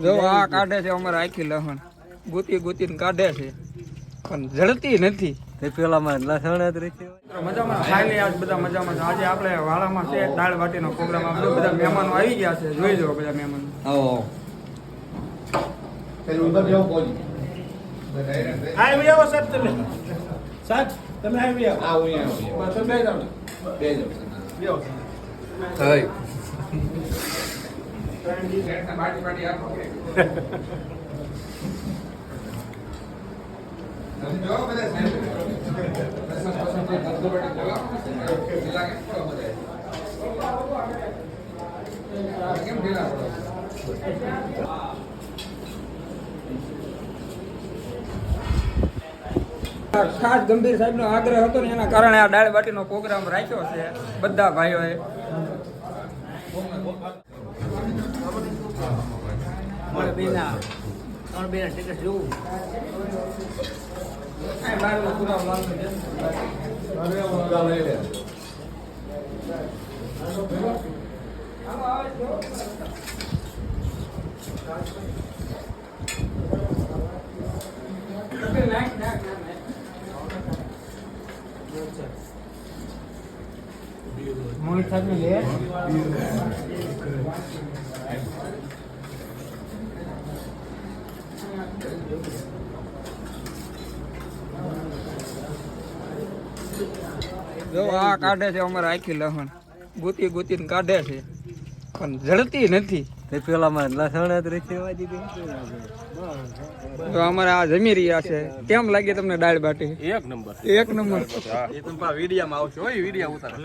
જો આ કાઢે છે અમારે આખી લહણ ગોતી ગોતીને કાઢે છે પણ જડતી નથી. પેલામાં લસણ જ રહી છે. મજામાં ખાઈ આજ બધા મજામાં. આજે આપણે વાળામાં છે દાળ બાટીનો પ્રોગ્રામ. આપણે બધા મહેમાનો આવી ગયા છે, જોઈ જો બધા મહેમાનો. આવો આવી આવો સાહેબ, તમે સાહેબ તમે આવી આવો. તમે બે જાવ બે જાવ. હાય ખાસ ગંભીર સાહેબનો આગ્રહ હતો ને એના કારણે આ દાળ બાટીનો પ્રોગ્રામ રાખ્યો છે બધા ભાઈઓએ. મોહિત સાહેબ ને લે જો આ કાઢે છે અમારે આખી લહણ ગોતી ગોતીને કાઢે છે પણ જડતી નથી. પેલામાં લસણ જ રહી છે. તો અમારે આ જમી રહ્યા છે. કેમ લાગે તમને દાળ બાટી? એક નંબર. એક નંબર. એ તમે વિડીયામાં આવશો, વિડીયા ઉતારે.